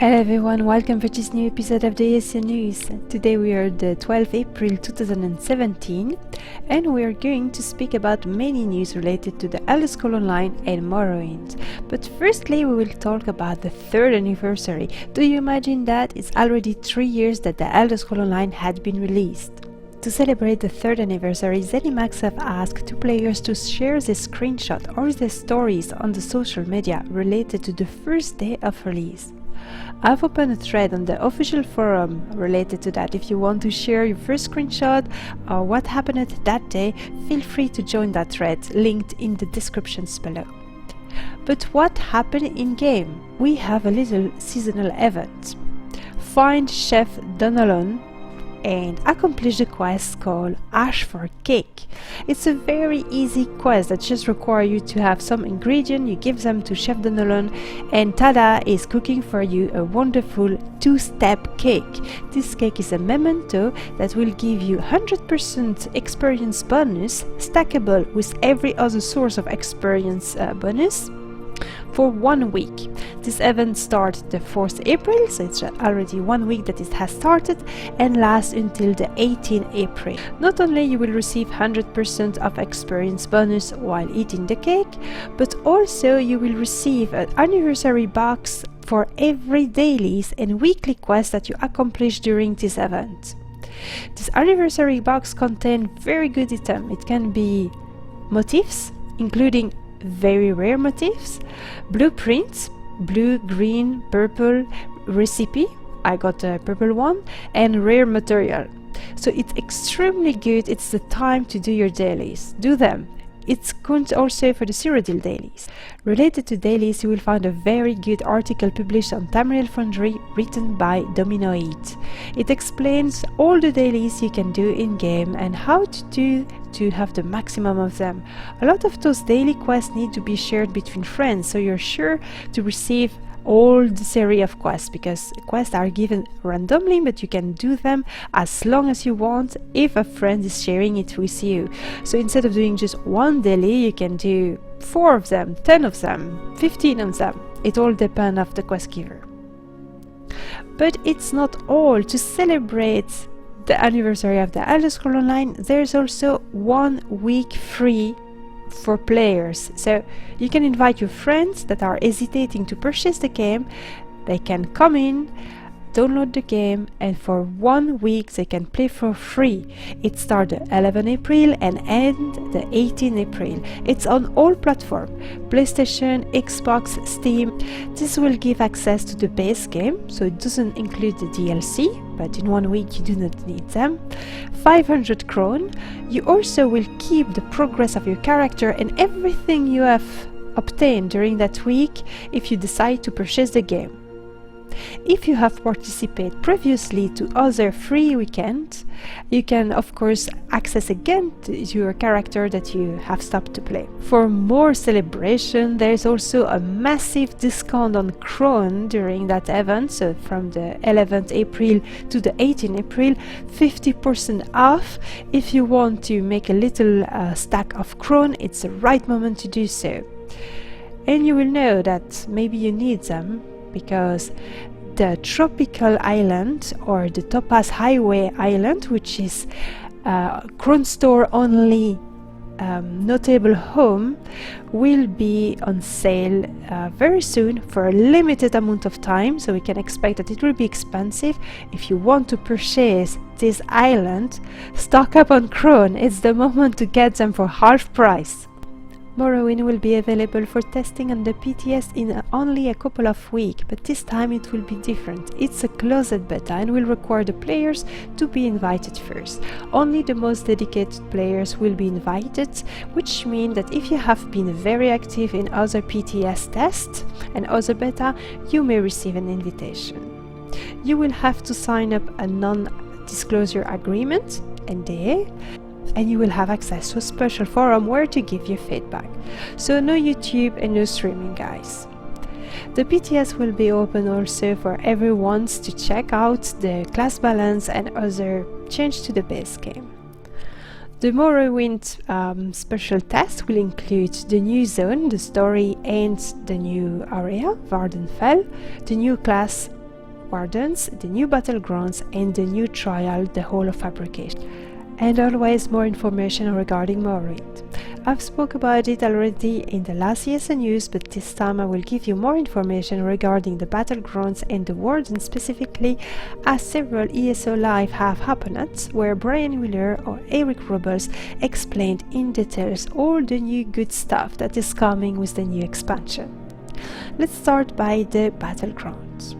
Hello everyone, welcome for this new episode of the ESO News. Today we are the 12th April 2017 and we are going to speak about many news related to the Elder Scrolls Online and Morrowind. But firstly we will talk about the 3rd anniversary. Do you imagine that? It's already 3 years that the Elder Scrolls Online had been released. To celebrate the 3rd anniversary, Zenimax have asked two players to share their screenshot or their stories on the social media related to the first day of release. I've opened a thread on the official forum related to that. If you want to share your first screenshot or what happened that day, feel free to join that thread, linked in the descriptions below. But what happened in game? We have a little seasonal event. Find Chef Donalon and accomplish the quest called Ash for Cake. It's a very easy quest that just requires you to have some ingredient, you give them to Chef Donalon and tada, is cooking for you a wonderful 2-step cake. This cake is a memento that will give you 100% experience bonus, stackable with every other source of experience bonus, for 1 week. This event starts the 4th April, so it's already 1 week that it has started and lasts until the 18th April. Not only you will receive 100% of experience bonus while eating the cake, but also you will receive an anniversary box for every dailies and weekly quest that you accomplish during this event. This anniversary box contains very good items. It can be motifs, including very rare motifs, blueprints, blue, green, purple, recipe, I got a purple one, and rare material. So it's extremely good. It's the time to do your dailies. Do them. It's good also for the zero deal dailies. Related to dailies, you will find a very good article published on Tamriel Foundry written by Domino8. It explains all the dailies you can do in game and how to do to have the maximum of them. A lot of those daily quests need to be shared between friends, so you're sure to receive all the series of quests, because quests are given randomly, but you can do them as long as you want if a friend is sharing it with you. So instead of doing just one daily, you can do 4 of them, 10 of them, 15 of them. It all depends on the quest giver. But it's not all. To celebrate the anniversary of the Elder Scrolls Online, there's also 1 week free for players, so you can invite your friends that are hesitating to purchase the game. They can come in, download the game, and for 1 week they can play for free. It starts the 11th April and ends the 18th April. It's on all platforms, PlayStation, Xbox, Steam. This will give access to the base game, so it doesn't include the DLC, but in 1 week you do not need them. 500 crown. You also will keep the progress of your character and everything you have obtained during that week if you decide to purchase the game. If you have participated previously to other free weekends, you can of course access again to your character that you have stopped to play. For more celebration, there is also a massive discount on Crown during that event, so from the 11th April to the 18th April, 50% off. If you want to make a little stack of Crown, it's the right moment to do so. And you will know that maybe you need them, because the tropical island or the Topaz Highway island, which is Crown Store only notable home, will be on sale very soon for a limited amount of time, so we can expect that it will be expensive. If you want to purchase this island, stock up on Crown. It's the moment to get them for half price. Morrowind will be available for testing on the PTS in only a couple of weeks, but this time it will be different. It's a closed beta and will require the players to be invited first. Only the most dedicated players will be invited, which means that if you have been very active in other PTS tests and other beta, you may receive an invitation. You will have to sign up a non-disclosure agreement, NDA, and you will have access to a special forum where to give your feedback. So no YouTube and no streaming, guys. The PTS will be open also for everyone to check out the class balance and other change to the base game. The Morrowind special test will include the new zone, the story, and the new area, Warden Healer, the new class Wardens, the new Battlegrounds, and the new trial, the Hall of Fabrication. And always more information regarding Morrowind. I've spoke about it already in the last ESO news, but this time I will give you more information regarding the Battlegrounds and the Warden specifically, as several ESO live have happened, where Brian Wheeler or Eric Robles explained in details all the new good stuff that is coming with the new expansion. Let's start by the Battlegrounds.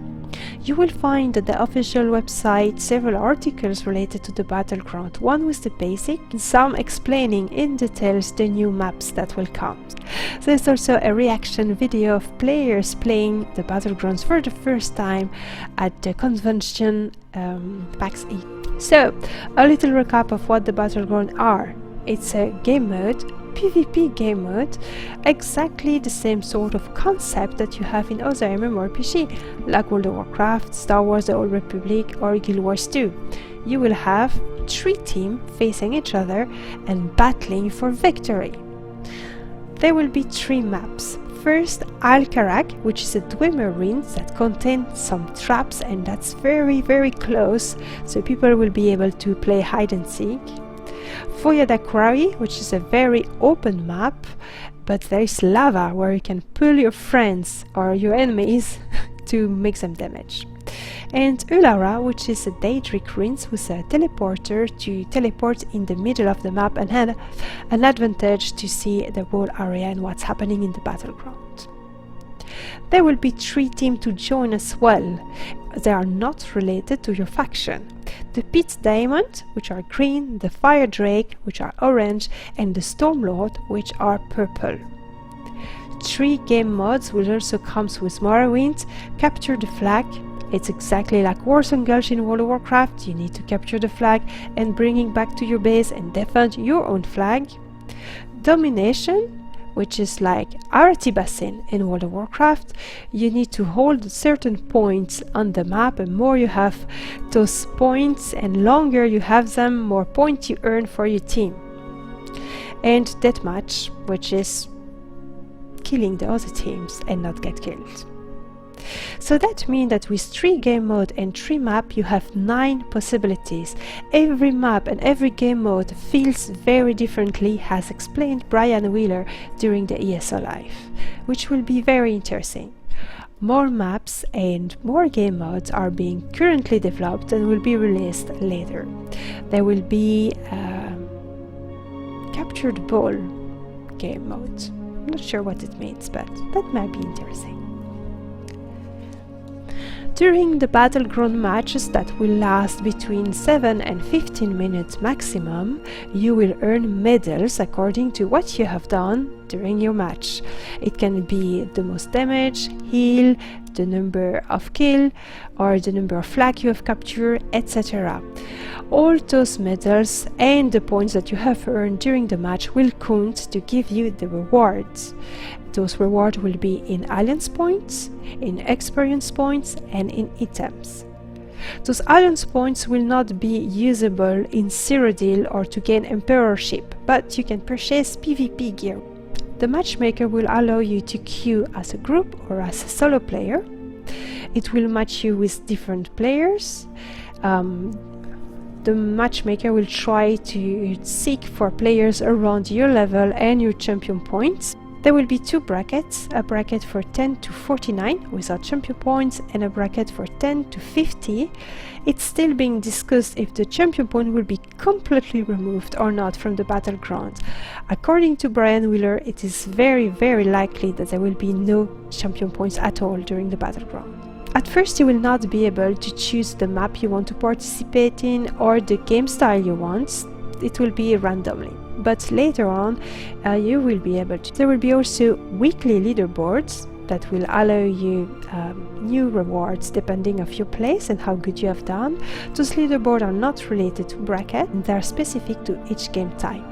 You will find at the official website several articles related to the Battleground, one with the basic and some explaining in details the new maps that will come. There's also a reaction video of players playing the Battlegrounds for the first time at the convention PAX E. So, a little recap of what the Battlegrounds are. It's a game mode, PvP game mode, exactly the same sort of concept that you have in other MMORPG, like World of Warcraft, Star Wars The Old Republic, or Guild Wars 2. You will have 3 teams facing each other and battling for victory. There will be 3 maps. First, Alcast, which is a Dwemer ring that contains some traps, and that's very close, so people will be able to play hide and seek. Foyada Quarry, which is a very open map, but there is lava where you can pull your friends or your enemies to make some damage. And Elloa, which is a Daedric rinse with a teleporter to teleport in the middle of the map and have an advantage to see the whole area and what's happening in the battleground. There will be 3 teams to join as well. They are not related to your faction. The Pit Diamond, which are green, the Fire Drake, which are orange, and the Stormlord, which are purple. 3 game mods will also come with Morrowind. Capture the flag. It's exactly like Warzone Gulch in World of Warcraft. You need to capture the flag and bring it back to your base and defend your own flag. Domination, which is like Arati Basin in World of Warcraft. You need to hold certain points on the map, and more you have those points and longer you have them, more points you earn for your team. And Deathmatch, which is killing the other teams and not get killed. So that means that with 3 game mode and 3 map you have 9 possibilities. Every map and every game mode feels very differently, as explained Brian Wheeler during the ESO Live, which will be very interesting. More maps and more game modes are being currently developed and will be released later. There will be Capture the Ball game mode. I'm not sure what it means, but that might be interesting. During the Battleground matches that will last between 7 and 15 minutes maximum, you will earn medals according to what you have done during your match. It can be the most damage, heal, the number of kill, or the number of flag you have captured, etc. All those medals and the points that you have earned during the match will count to give you the rewards. Those rewards will be in alliance points, in experience points, and in items. Those alliance points will not be usable in Cyrodiil or to gain emperorship, but you can purchase PvP gear. The matchmaker will allow you to queue as a group or as a solo player. It will match you with different players. The matchmaker will try to seek for players around your level and your champion points. There will be 2 brackets, a bracket for 10 to 49 without champion points and a bracket for 10 to 50. It's still being discussed if the champion point will be completely removed or not from the battleground. According to Brian Wheeler, it is very likely that there will be no champion points at all during the battleground. At first you will not be able to choose the map you want to participate in or the game style you want. It will be randomly. But later on you will be able to. There will be also weekly leaderboards that will allow you new rewards depending of your place and how good you have done. Those leaderboards are not related to bracket, and they are specific to each game type.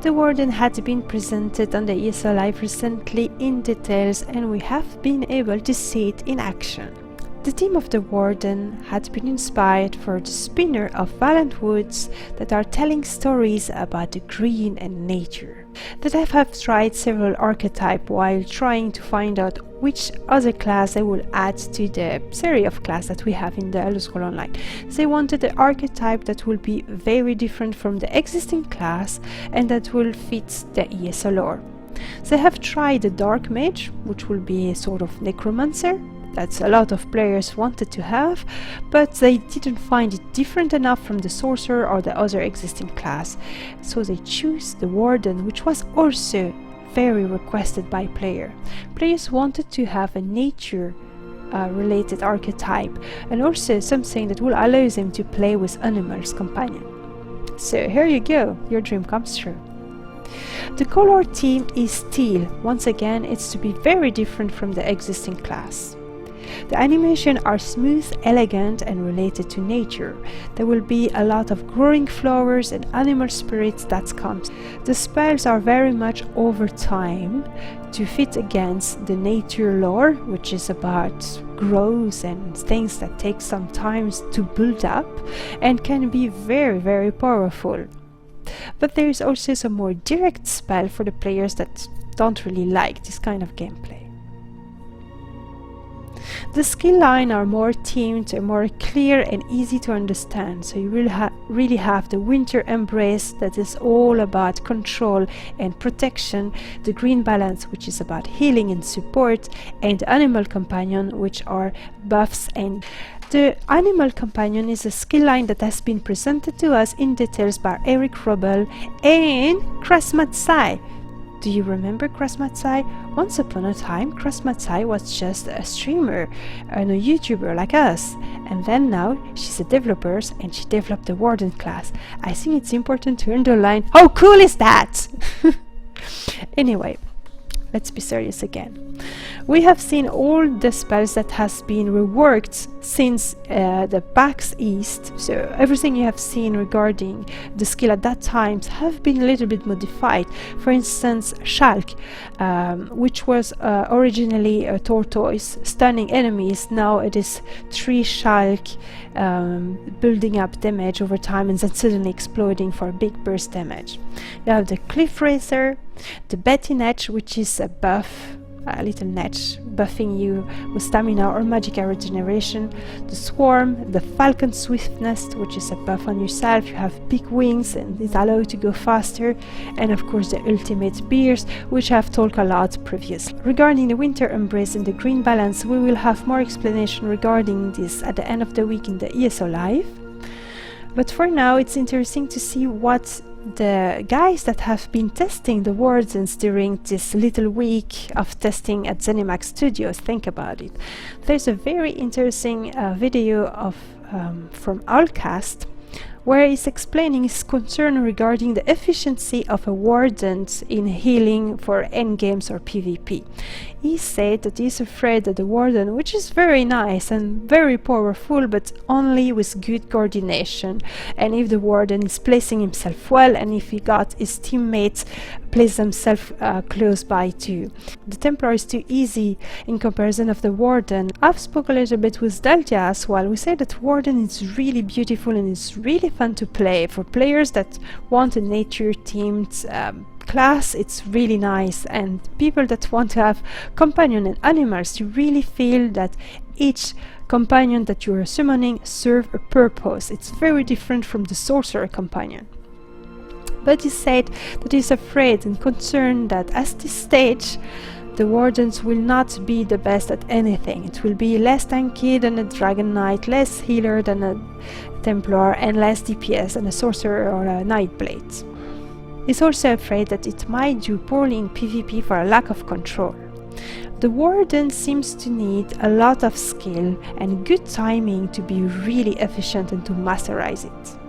The Warden had been presented on the ESO Live recently in details, and we have been able to see it in action. The team of the Warden had been inspired for the spinner of Valiant Woods that are telling stories about the green and nature. The devs have tried several archetypes while trying to find out which other class they will add to the series of class that we have in the Elder Scrolls Online. They wanted an archetype that will be very different from the existing class and that will fit the ESO lore. They have tried the Dark Mage, which will be a sort of necromancer. That's a lot of players wanted to have, but they didn't find it different enough from the sorcerer or the other existing class. So they choose the Warden, which was also very requested by players. Players wanted to have a nature related archetype and also something that will allow them to play with animals companion. So here you go, your dream comes true. The color theme is teal. Once again, it's to be very different from the existing class. The animations are smooth, elegant and related to nature. There will be a lot of growing flowers and animal spirits that comes. The spells are very much over time to fit against the nature lore, which is about growth and things that take some time to build up and can be very, very powerful. But there is also some more direct spell for the players that don't really like this kind of gameplay. The skill line are more themed and more clear and easy to understand, so you will really have the Winter Embrace that is all about control and protection, the Green Balance which is about healing and support, and the Animal Companion which are buffs. And the Animal Companion is a skill line that has been presented to us in details by Eric Robel and Krasmatsai. Do you remember Krasmatsai? Once upon a time, Krasmatsai was just a streamer and a YouTuber like us. And then now, she's a developer and she developed the Warden class. I think it's important to underline, how cool is that? Anyway, let's be serious again. We have seen all the spells that has been reworked since the PAX East, so everything you have seen regarding the skill at that time have been a little bit modified. For instance, Shulk, which was originally a tortoise stunning enemies, now it is 3 Shulk building up damage over time and then suddenly exploding for a big burst damage. You have the Cliff Racer, the Betty Netch, which is a buff, a little netch buffing you with stamina or magica regeneration, the Swarm, the Falcon Swiftness, which is a buff on yourself. You have big wings and it allows you to go faster, and of course the Ultimate Beers, which I've talked a lot previously. Regarding the Winter Embrace and the Green Balance, we will have more explanation regarding this at the end of the week in the ESO Live. But for now, it's interesting to see what the guys that have been testing the Wardens during this little week of testing at Zenimax Studios think about it. There's a very interesting video of from Alcast where he's explaining his concern regarding the efficiency of a Warden in healing for endgames or PvP. He said that he's afraid that the Warden, which is very nice and very powerful, but only with good coordination, and if the Warden is placing himself well and if he got his teammates place themselves close by too. The Templar is too easy in comparison of the Warden. I've spoken a little bit with Delta as well. We say that Warden is really beautiful and it's really fun to play. For players that want a nature themed class, it's really nice, and people that want to have companion and animals, you really feel that each companion that you are summoning serve a purpose. It's very different from the sorcerer companion. But he said that he's afraid and concerned that at this stage the Wardens will not be the best at anything. It will be less tanky than a Dragon Knight, less healer than a Templar, and less DPS than a sorcerer or a Nightblade. He's also afraid that it might do poorly in PvP for a lack of control. The Warden seems to need a lot of skill and good timing to be really efficient and to masterize it.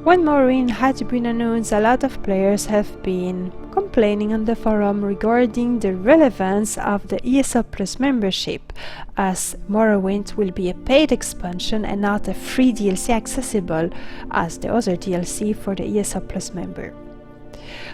When Morrowind had been announced, a lot of players have been complaining on the forum regarding the relevance of the ESO Plus membership, as Morrowind will be a paid expansion and not a free DLC accessible as the other DLC for the ESO Plus member.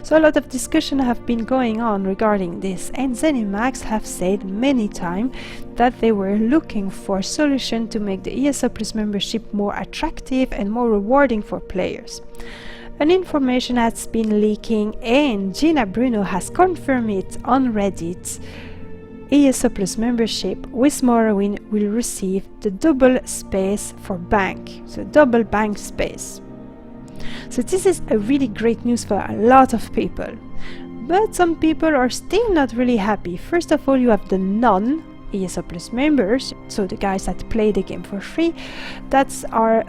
So a lot of discussion have been going on regarding this, and Zenimax have said many times that they were looking for a solution to make the ESO Plus membership more attractive and more rewarding for players. An information has been leaking and Gina Bruno has confirmed it on Reddit. ESO Plus membership with Morrowind will receive the double space for bank, so double bank space. So this is a really great news for a lot of people. But some people are still not really happy. First of all, you have the non-ESO Plus members, so the guys that play the game for free, that are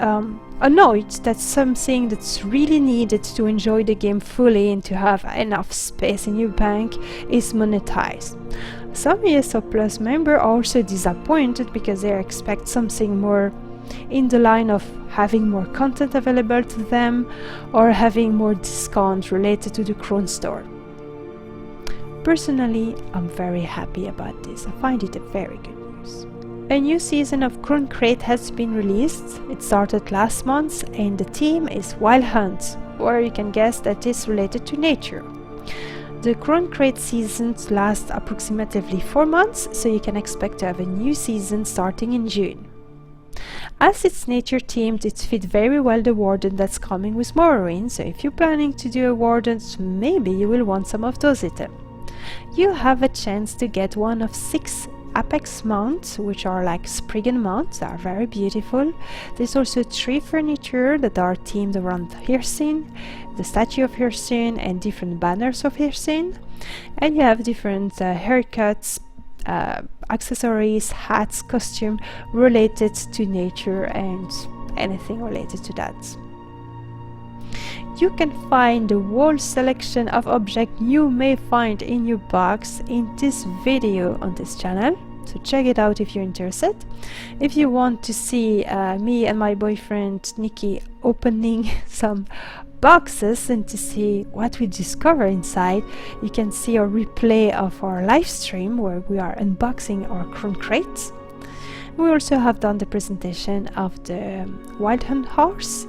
annoyed that something that's really needed to enjoy the game fully and to have enough space in your bank is monetized. Some ESO Plus members are also disappointed because they expect something more in the line of having more content available to them or having more discounts related to the Crown store. Personally, I'm very happy about this. I find it a very good news. A new season of Crown Crate has been released. It started last month and the theme is Wild Hunt, or you can guess that it's related to nature. The Crown Crate seasons last approximately 4 months, so you can expect to have a new season starting in June. As it's nature themed, it fits very well the Warden that's coming with Morrowind, so if you're planning to do a Warden, maybe you will want some of those items. You have a chance to get one of 6 Apex mounts, which are like Spriggan mounts, that are very beautiful. There's also 3 furniture that are themed around Hircine, the statue of Hircine and different banners of Hircine. And you have different haircuts, accessories, hats, costume related to nature and anything related to that. You can find the whole selection of objects you may find in your box in this video on this channel, so check it out if you're interested. If you want to see me and my boyfriend Nikki opening some boxes and to see what we discover inside, you can see a replay of our live stream where we are unboxing our Crown Crates. We also have done the presentation of the Wild Hunt horse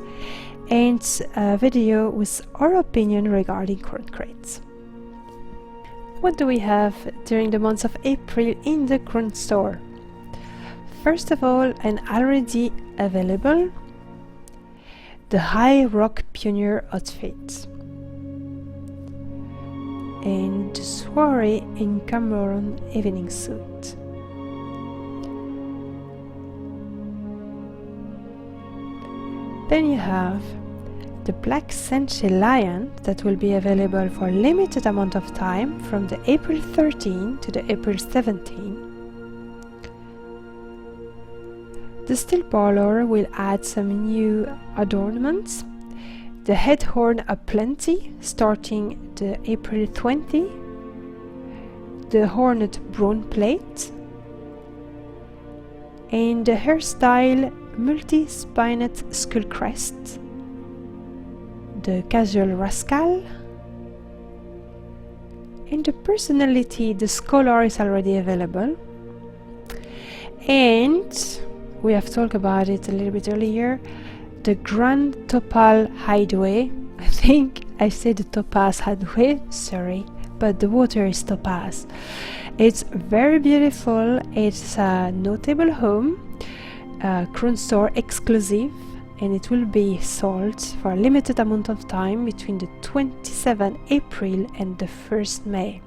and a video with our opinion regarding Crown Crates. What do we have during the month of April in the Crown store? First of all, and already available, the High Rock Pioneer outfit and the Soiree in Cameron evening suit. Then you have the Black Senshi Lion that will be available for a limited amount of time from the April 13 to the April 17. The Steel Parlor will add some new adornments. The Head Horn Aplenty starting the April 20. The Hornet Bone Plate. And the Hairstyle Multi-Spined Skull Crest. The Casual Rascal. And the Personality, the Scholar is already available. And we have talked about it a little bit earlier, the Grand Topal Hideaway. I think I said the Topaz Hideaway, sorry, but the water is topaz. It's very beautiful. It's a notable home, Crown store exclusive, and it will be sold for a limited amount of time between the 27th April and the 1st May.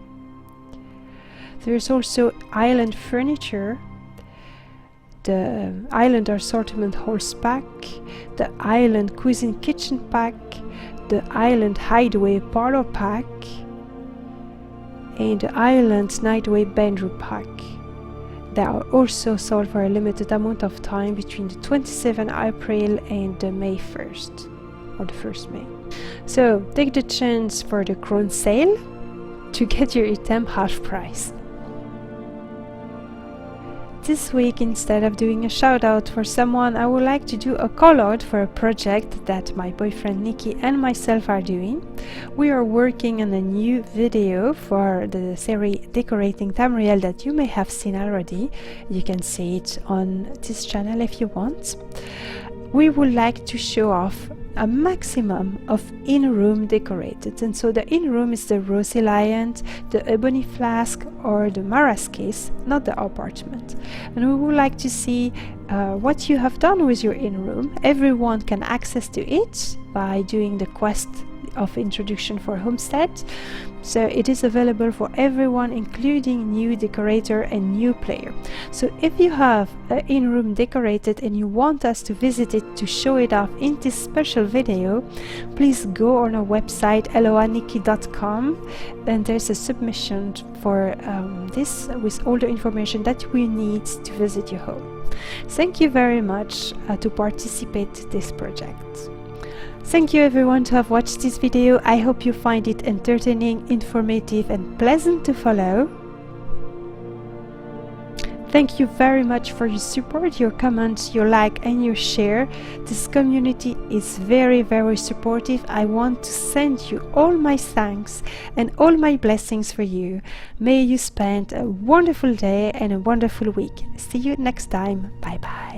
There's also island furniture, the Island Assortment Horse Pack, the Island Cuisine Kitchen Pack, the Island Hideaway Parlor Pack, and the Island Nightway Bedroom Pack. They are also sold for a limited amount of time between the 27th April and the May 1st, or the 1st May. So take the chance for the Crown sale to get your item half price. This week, instead of doing a shout out for someone, I would like to do a call out for a project that my boyfriend Nikki and myself are doing. We are working on a new video for the series Decorating Tamriel that you may have seen already. You can see it on this channel if you want. We would like to show off a maximum of in-room decorated. And so the in-room is the Rosy Lion, the Ebony Flask, or the Mara's Case, not the apartment. And we would like to see what you have done with your in-room. Everyone can access to it by doing the quest of introduction for homestead, so it is available for everyone, including new decorator and new player. So if you have an in-room decorated and you want us to visit it to show it off in this special video, please go on our website elloaniki.com, and there's a submission for this with all the information that we need to visit your home. Thank you very much to participate in this project. Thank you everyone to have watched this video. I hope you find it entertaining, informative and pleasant to follow. Thank you very much for your support, your comments, your like and your share. This community is very, very supportive. I want to send you all my thanks and all my blessings for you. May you spend a wonderful day and a wonderful week. See you next time. Bye bye.